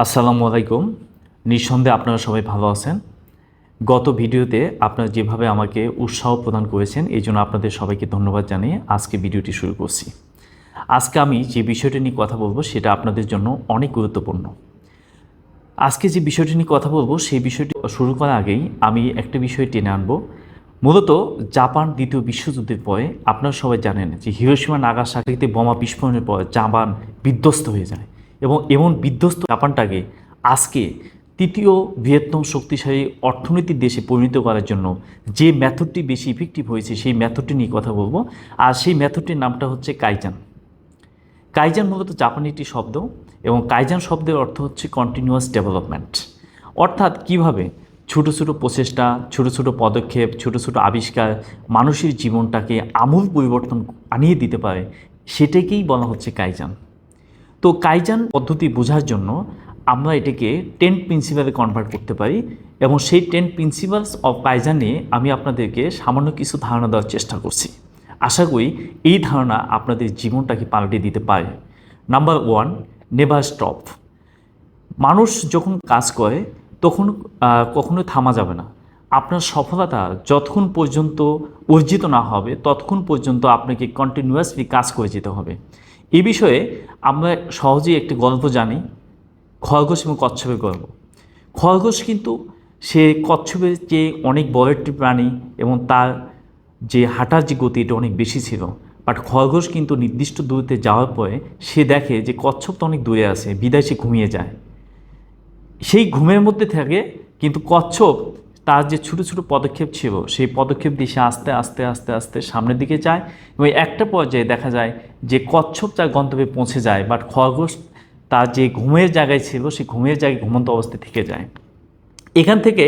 আসসালামু আলাইকুম। নিঃসন্দেহে আপনারা সবাই ভালো আছেন। গত ভিডিওতে আপনারা যেভাবে আমাকে উৎসাহ প্রদান করেছেন এই জন্য আপনাদের সবাইকে ধন্যবাদ জানিয়ে আজকে ভিডিওটি শুরু করছি। আজকে আমি যে বিষয়টি নিয়ে কথা বলবো সেটা আপনাদের জন্য অনেক গুরুত্বপূর্ণ। আজকে যে বিষয়টি নিয়ে কথা বলবো সেই বিষয়টি শুরু করার আগেই আমি একটা বিষয় টেনে আনবো। মূলত জাপান দ্বিতীয় বিশ্বযুদ্ধের পরে আপনারা সবাই জানেন যে হিরোশিমা নাগাসাকিতে বোমা বিস্ফোরণের পর জাপান বিধ্বস্ত হয়ে যায় এবং এমন বিধ্বস্ত জাপানটাকে আজকে তৃতীয় বৃহত্তম শক্তিশালী অর্থনৈতিক দেশে পরিণত করার জন্য যে মেথডটি বেশি ইফেক্টিভ হয়েছে সেই মেথডটি নিয়ে কথা বলবো। আর সেই মেথডটির নামটা হচ্ছে কাইজান। কাইজান মূলত জাপানি একটি শব্দ এবং কাইজান শব্দের অর্থ হচ্ছে কন্টিনিউয়াস ডেভেলপমেন্ট। অর্থাৎ কিভাবে ছোটো ছোটো প্রচেষ্টা, ছোটো ছোটো পদক্ষেপ, ছোটো ছোটো আবিষ্কার মানুষের জীবনটাকে আমূল পরিবর্তন আনিয়ে দিতে পারে, সেটাকেই বলা হচ্ছে কাইজান। তো কাইজান পদ্ধতি বোঝার জন্য আমরা এটাকে 10 প্রিন্সিপালে কনভার্ট করতে পারি এবং সেই 10 প্রিন্সিপালস অফ কাইজান নিয়ে আমি আপনাদেরকে সামান্য কিছু ধারণা দেওয়ার চেষ্টা করছি। আশা করি এই ধারণা আপনাদের জীবনটাকে পাল্টে দিতে পারে। Number 1, never stop. মানুষ যখন কাজ করে তখন কখনো থামা যাবে না। আপনার সফলতা যতক্ষণ পর্যন্ত অর্জিত না হবে ততক্ষণ পর্যন্ত আপনাকে কন্টিনিউয়াসলি কাজ করে যেতে হবে। এই বিষয়ে আমরা সহজেই একটি গল্প জানি, খরগোশ এবং কচ্ছপের গল্প। খরগোশ কিন্তু সে কচ্ছপের চেয়ে অনেক বড় একটি প্রাণী এবং তার যে হাঁটার যে গতি এটা অনেক বেশি ছিল। বাট খরগোশ কিন্তু নির্দিষ্ট দূরত্বে যাওয়ার পরে সে দেখে যে কচ্ছপ তো অনেক দূরে আছে, বিদায় সে ঘুমিয়ে যায়। সেই ঘুমের মধ্যে থাকে কিন্তু কচ্ছপ তার যে ছোটো ছোটো পদক্ষেপ ছিল সেই পদক্ষেপ দিয়ে সে আস্তে আস্তে আস্তে আস্তে সামনের দিকে যায় এবং একটা পর্যায়ে দেখা যায় যে কচ্ছপ তার গন্তব্যে পৌঁছে যায়, বাট খরগোশ তার যে ঘুমের জায়গায় ছিল সেই ঘুমের জায়গায় ঘুমন্ত অবস্থায় থেকে যায়। এখান থেকে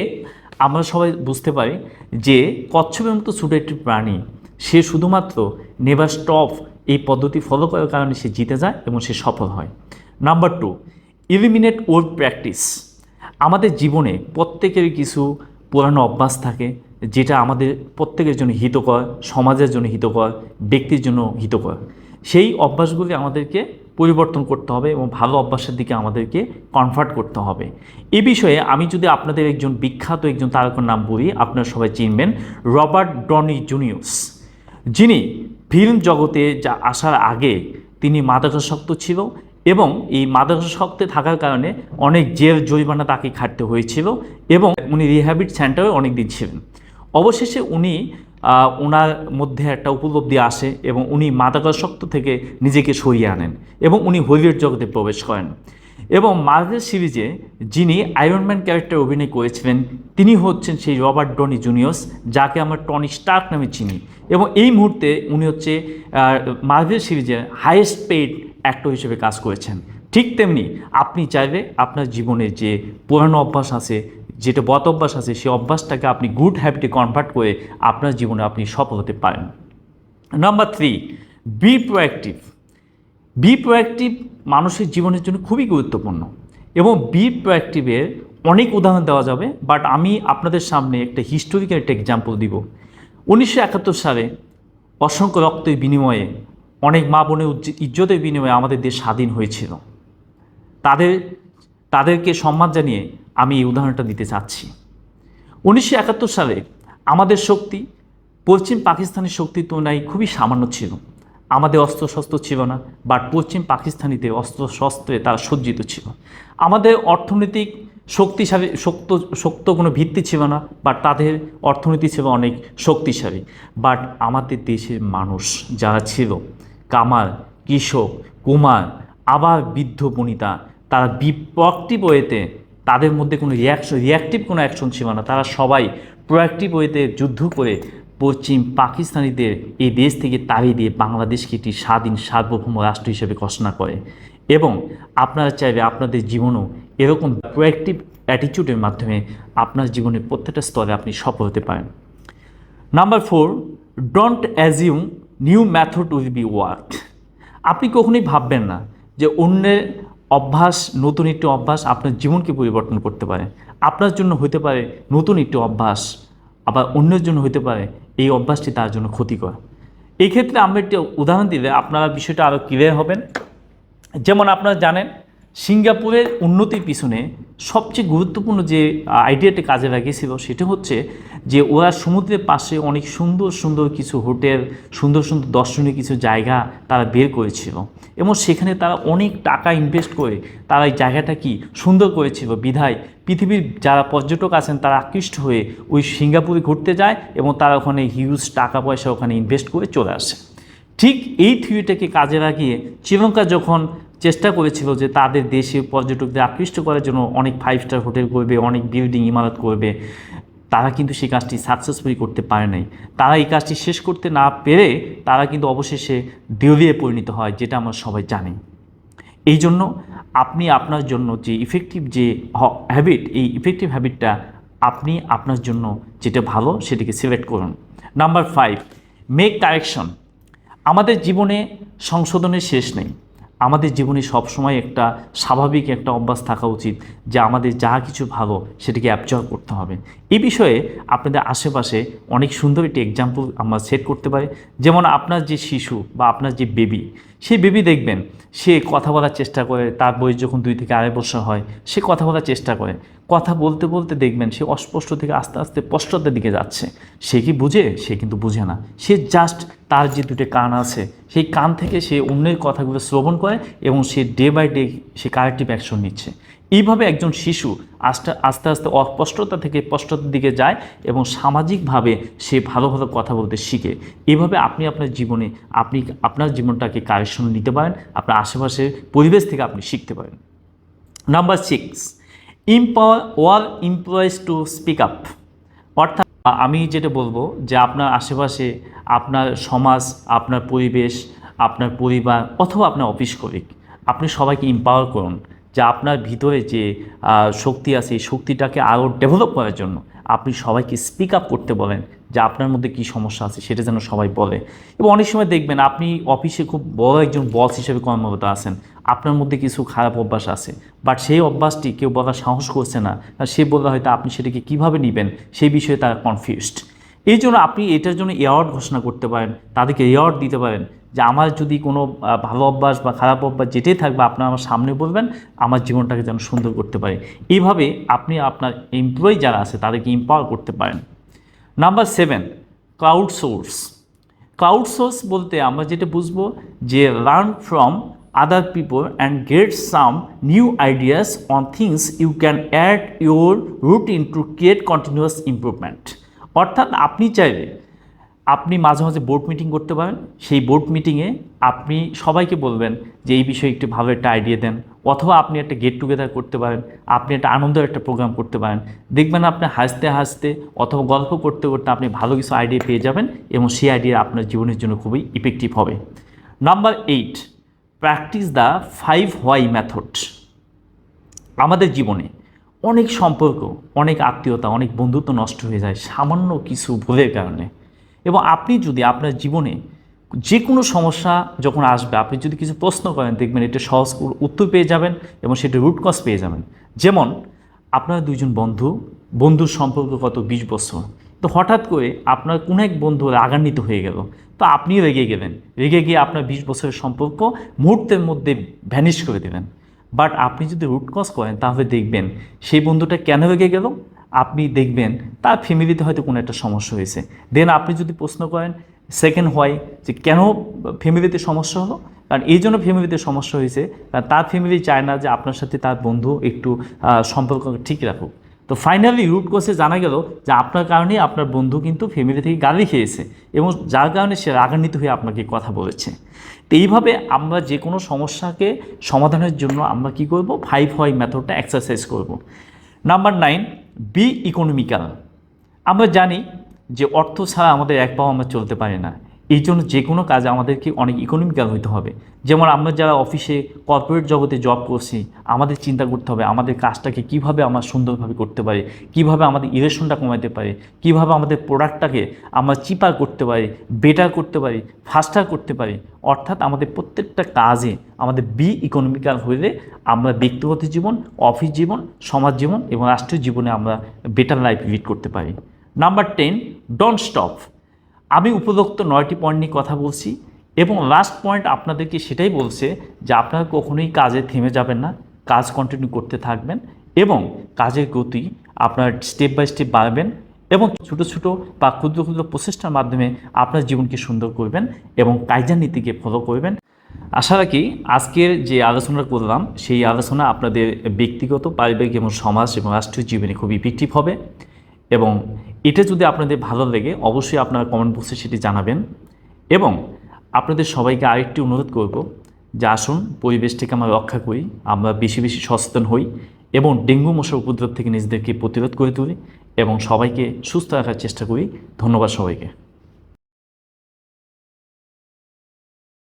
আমরা সবাই বুঝতে পারি যে কচ্ছপের মতো ছোটো একটি প্রাণী সে শুধুমাত্র নেভার স্টপ এই পদ্ধতি ফলো করার কারণে সে জিতে যায় এবং সে সফল হয়। Number 2, eliminate old practice. আমাদের জীবনে প্রত্যেকেরই কিছু পুরানো অভ্যাস থাকে যেটা আমাদের প্রত্যেকের জন্য হিতকর, সমাজের জন্য হিতকর, ব্যক্তির জন্য হিতকর। সেই অভ্যাসগুলি আমাদেরকে পরিবর্তন করতে হবে এবং ভালো অভ্যাসের দিকে আমাদেরকে কনভার্ট করতে হবে। এই বিষয়ে আমি যদি আপনাদের একজন বিখ্যাত একজন তারকার নাম বলি, আপনারা সবাই চিনবেন, রবার্ট ডনি জুনিয়র, যিনি ফিল্ম জগতে যা আসার আগে তিনি মাদকাসক্ত ছিল এবং এই মাদকাসক্তে থাকার কারণে অনেক জেল জরিমানা তাকে খাটতে হয়েছিল এবং উনি রিহ্যাবিট সেন্টারে অনেক দিন ছিলেন। অবশেষে উনি ওনার মধ্যে একটা উপলব্ধি আসে এবং উনি মাদকাসক্ত থেকে নিজেকে সরিয়ে আনেন এবং উনি হলিউড জগতে প্রবেশ করেন এবং মার্ভেল সিরিজে যিনি আয়রন ম্যান ক্যারেক্টার অভিনয় করেছিলেন তিনি হচ্ছেন সেই রবার্ট ডনি জুনিয়র, যাকে আমরা টনি স্টার্ক নামে চিনি এবং এই মুহূর্তে উনি হচ্ছে মার্ভেল সিরিজের হাইয়েস্ট পেইড অ্যাক্টর হিসেবে কাজ করেছেন। ঠিক তেমনি আপনি চাইলে আপনার জীবনে যে পুরানো অভ্যাস আছে, যেটা বদ অভ্যাস আছে, সেই অভ্যাসটাকে আপনি গুড হ্যাবিটে কনভার্ট করে আপনার জীবনে আপনি সফল হতে পারেন। Number 3, be proactive. Be proactive মানুষের জীবনের জন্য খুবই গুরুত্বপূর্ণ এবং বি প্রোঅ্যাক্টিভের অনেক উদাহরণ দেওয়া যাবে, বাট আমি আপনাদের সামনে একটা হিস্টোরিক্যাল একটা এক্সাম্পল দিব। 1971 সালে অসংখ্য রক্তের বিনিময়ে, অনেক মা বোনের ইজ্জতের বিনিময়ে আমাদের দেশ স্বাধীন হয়েছিল। তাদেরকে সম্মান জানিয়ে আমি এই উদাহরণটা দিতে চাচ্ছি। 1971 সালে আমাদের শক্তি পশ্চিম পাকিস্তানের শক্তির তুলনায় খুবই সামান্য ছিল। আমাদের অস্ত্রশস্ত্র ছিল না, বাট পশ্চিম পাকিস্তানিদের অস্ত্রশস্ত্রে তারা সজ্জিত ছিল। আমাদের অর্থনৈতিক শক্ত কোনো ভিত্তি ছিল না, বাট তাদের অর্থনীতি ছিল অনেক শক্তিশালী। বাট আমাদের দেশের মানুষ যারা ছিল, কামার, কৃষক, কুমার, আবার বৃদ্ধ বনিতা, তারা প্রোঅ্যাক্টিভ ওয়েতে, তাদের মধ্যে কোনো রিয়াক্টিভ কোনো অ্যাকশন ছিল না। তারা সবাই প্রোঅ্যাক্টিভ ওয়েতে যুদ্ধ করে পশ্চিম পাকিস্তানিদের এই দেশ থেকে তাড়িয়ে দিয়ে বাংলাদেশকে একটি স্বাধীন সার্বভৌম রাষ্ট্র হিসেবে ঘোষণা করে। এবং আপনারা চাইলে আপনাদের জীবনেও এরকম প্রোঅ্যাক্টিভ অ্যাটিটিউডের মাধ্যমে আপনার জীবনের প্রত্যেকটা স্তরে আপনি সফল হতে পারেন। Number 4, don't assume new method will be work. আপনি কখনোই ভাববেন না যে অন্যের অভ্যাস, নতুন একটি অভ্যাস আপনার জীবনকে পরিবর্তন করতে পারে। আপনার জন্য হতে পারে নতুন একটি অভ্যাস, আবার অন্যের জন্য হতে পারে এই অভ্যাসটি তার জন্য ক্ষতিকর। এই ক্ষেত্রে আমরা একটি উদাহরণ দিলে আপনারা বিষয়টা আরও ক্লিয়ার হবেন। যেমন আপনারা জানেন সিঙ্গাপুরের উন্নতির পিছনে সবচেয়ে গুরুত্বপূর্ণ যে আইডিয়াটি কাজে লাগিয়েছিল সেটা হচ্ছে যে ওরা সমুদ্রের পাশে অনেক সুন্দর সুন্দর কিছু হোটেল, সুন্দর সুন্দর দর্শনীয় কিছু জায়গা তারা বের করেছিল এবং সেখানে তারা অনেক টাকা ইনভেস্ট করে তারা এই জায়গাটা কি সুন্দর করেছিল। বিধায় পৃথিবীর যারা পর্যটক আছেন তারা আকৃষ্ট হয়ে ওই সিঙ্গাপুরে ঘুরতে যায় এবং তারা ওখানে হিউজ টাকা পয়সা ওখানে ইনভেস্ট করে চলে আসে। ঠিক এই থিওরিটাকে কাজে লাগিয়ে শ্রীলঙ্কা যখন চেষ্টা করেছিল যে তাদের দেশে পর্যটকদের আকৃষ্ট করার জন্য অনেক 5 স্টার হোটেল করবে, অনেক বিল্ডিং ইমারত করবে, তারা কিন্তু সেই কাজটি সাকসেসফুলি করতে পারে নাই। তারা এই কাজটি শেষ করতে না পেরে তারা কিন্তু অবশেষে দেউলিয়ায় পরিণত হয়, যেটা আমরা সবাই জানি। এই জন্য আপনি আপনার জন্য যে ইফেক্টিভ যে হ্যাবিট, এই ইফেক্টিভ হ্যাবিটটা আপনি আপনার জন্য যেটা ভালো সেটাকে সিলেক্ট করুন। Number 5, make correction. আমাদের জীবনে সংশোধনের শেষ নেই। আমাদের জীবনে সবসময় একটা স্বাভাবিক একটা অভ্যাস থাকা উচিত যে আমাদের যা কিছু ভালো সেটাকে অ্যাবজর্ব করতে হবে। এই বিষয়ে আপনাদের আশেপাশে অনেক সুন্দর একটি এক্সাম্পল আমরা সেট করতে পারি। যেমন আপনার যে শিশু বা আপনার যে বেবি, সেই বেবি দেখবেন সে কথা বলার চেষ্টা করে, তার বয়স যখন 2 থেকে 2.5 বছর হয় সে কথা বলার চেষ্টা করে। কথা বলতে বলতে দেখবেন সে অস্পষ্ট থেকে আস্তে আস্তে স্পষ্টতার দিকে যাচ্ছে। সে কি বুঝে? সে কিন্তু বুঝে না। সে জাস্ট তার যে 2টি কান আছে সেই কান থেকে সে অন্যের কথাগুলো শ্রবণ করে এবং সে ডে বাই ডে সে কারেক্টিভ অ্যাকশন নিচ্ছে। এইভাবে একজন শিশু আস্তে আস্তে আস্তে অস্পষ্টতা থেকে স্পষ্টতার দিকে যায় এবং সামাজিকভাবে সে ভালো ভালো কথা বলতে শিখে। এইভাবে আপনি আপনার জীবনে আপনার জীবনটাকে কারেকশন নিতে পারেন, আপনার আশেপাশের পরিবেশ থেকে আপনি শিখতে পারেন। Number 6, empower all employees to speak up. অর্থাৎ আমি যেটা বলবো যে আপনার আশেপাশে আপনার সমাজ, আপনার পরিবেশ, আপনার পরিবার অথবা আপনার অফিস কলিগ, আপনি সবাইকে এম্পাওয়ার করুন যে আপনার ভিতরে যে শক্তি আছে এই শক্তিটাকে আরও ডেভেলপ করার জন্য আপনি সবাইকে স্পিক আপ করতে বলেন যে আপনার মধ্যে কী সমস্যা আছে সেটা যেন সবাই বলে। এবং অনেক সময় দেখবেন আপনি অফিসে খুব বড় একজন বস হিসেবে কর্মরত আছেন, আপনার মধ্যে কিছু খারাপ অভ্যাস আছে, বাট সেই অভ্যাসটি কেউ বলার সাহস করছে না, সে বললে হয়তো আপনি সেটাকে কীভাবে নেবেন সেই বিষয়ে তারা কনফিউজড। এই জন্য আপনি এটার জন্য অ্যাওয়ার্ড ঘোষণা করতে পারেন, তাদেরকে অ্যাওয়ার্ড দিতে পারেন যে আমার যদি কোনো ভালো অভ্যাস বা খারাপ অভ্যাস যেটাই থাকবে আপনারা আমার সামনে বলবেন, আমার জীবনটাকে যেন সুন্দর করতে পারে। এইভাবে আপনি আপনার এমপ্লয়ি যারা আছে তাদেরকে এম্পাওয়ার করতে পারেন। Number 7, crowd source. Crowd source বলতে আমরা যেটা বুঝবো যে learn from other people and get some new ideas on things you can add your routine to create continuous improvement. অর্থাৎ আপনি চাইলে আপনি মাঝে মাঝে বোর্ড মিটিং করতে পারেন। সেই বোর্ড মিটিংয়ে আপনি সবাইকে বলবেন যে এই বিষয়ে একটু ভালো একটা আইডিয়া দেন, অথবা আপনি একটা গেট টুগেদার করতে পারেন, আপনি একটা আনন্দের একটা প্রোগ্রাম করতে পারেন। দেখবেন আপনি হাসতে হাসতে অথবা গল্প করতে করতে আপনি ভালো কিছু আইডিয়া পেয়ে যাবেন এবং সেই আইডিয়া আপনার জীবনের জন্য খুবই ইফেক্টিভ হবে। Number 8, practice the 5 why method. আমাদের জীবনে অনেক সম্পর্ক, অনেক আত্মীয়তা, অনেক বন্ধুত্ব নষ্ট হয়ে যায় সামান্য কিছু ভুলের কারণে। এবং আপনি যদি আপনার জীবনে যে কোনো সমস্যা যখন আসবে আপনি যদি কিছু প্রশ্ন করেন দেখবেন এটা সহজ উত্তর পেয়ে যাবেন এবং সেটা রুট কজ পেয়ে যাবেন। যেমন আপনার 2জন বন্ধুর সম্পর্ক কত 20 বছর, তো হঠাৎ করে আপনার কোনো এক বন্ধু রাগান্বিত হয়ে গেল, তো আপনিও রেগে গেলেন, রেগে গিয়ে আপনার 20 বছরের সম্পর্ক মুহূর্তের মধ্যে ভ্যানিশ করে দেবেন। বাট আপনি যদি রুট কজ করেন তাহলে দেখবেন সেই বন্ধুটা কেন রেগে গেল, আপনি দেখবেন তার ফ্যামিলিতে হয়তো কোনো একটা সমস্যা হয়েছে। দেন আপনি যদি প্রশ্ন করেন সেকেন্ড হোয়াই, যে কেন ফ্যামিলিতে সমস্যা হলো, কারণ এই জন্য ফ্যামিলিতে সমস্যা হয়েছে কারণ তার ফ্যামিলি চায় না যে আপনার সাথে তার বন্ধু একটু সম্পর্ক ঠিক রাখুক। তো ফাইনালি রুট কজে জানা গেল যে আপনার কারণেই আপনার বন্ধু কিন্তু ফ্যামিলি থেকে গালি খেয়েছে এবং যার কারণে সে রাগান্বিত হয়ে আপনাকে কথা বলেছে। তো এইভাবে আমরা যে কোনো সমস্যাকে সমাধানের জন্য আমরা কি করব, 5 হোয়াই মেথডটা এক্সারসাইজ করব। Number 9, be economical. আমরা জানি যে অর্থ ছাড়া আমাদের এক পাও আমরা চলতে পারি না। এই জন্য যে কোনো কাজে আমাদেরকে অনেক ইকোনমিক্যাল হইতে হবে। যেমন আমরা যারা অফিসে কর্পোরেট জগতে জব করছি আমাদের চিন্তা করতে হবে আমাদের কাজটাকে কিভাবে আমরা সুন্দরভাবে করতে পারি, কিভাবে আমাদের ইরেশনটা কমাতে পারি, কিভাবে আমাদের প্রোডাক্টটাকে আমরা চিপার করতে পারি, বেটার করতে পারি, ফাস্টার করতে পারি। অর্থাৎ আমাদের প্রত্যেকটা কাজে আমাদের বি ইকোনমিক্যাল হইলে আমরা ব্যক্তিগত জীবন, অফিস জীবন, সমাজ জীবন এবং রাষ্ট্রীয় জীবনে আমরা বেটার লাইফ লিড করতে পারি। Number 10, don't stop. আমি উপরোক্ত 9টি পয়েন্ট নিয়ে কথা বলছি এবং লাস্ট পয়েন্ট আপনাদেরকে সেটাই বলছে যে আপনারা কখনোই কাজে থেমে যাবেন না, কাজ কন্টিনিউ করতে থাকবেন এবং কাজের গতি আপনার স্টেপ বাই স্টেপ বাড়াবেন এবং ছোটো ছোটো বা ক্ষুদ্র ক্ষুদ্র প্রচেষ্টার মাধ্যমে আপনার জীবনকে সুন্দর করবেন এবং কাইজেন নীতিকে ফলো করবেন। আশা রাখি আজকের যে আলোচনা করলাম সেই আলোচনা আপনাদের ব্যক্তিগত, পারিবারিক এবং সমাজ এবং রাষ্ট্রীয় জীবনে খুব ইফেক্টিভ হবে এবং এটা যদি আপনাদের ভালো লাগে অবশ্যই আপনারা কমেন্ট বক্সে সেটি জানাবেন। এবং আপনাদের সবাইকে আরেকটি অনুরোধ করব যে আসুন পরিবেশটাকে আমরা রক্ষা করি, আমরা বেশি বেশি সচেতন হই এবং ডেঙ্গু মশার উপদ্রব থেকে নিজেদেরকে প্রতিরোধ করে তুলি এবং সবাইকে সুস্থ রাখার চেষ্টা করি। ধন্যবাদ সবাইকে।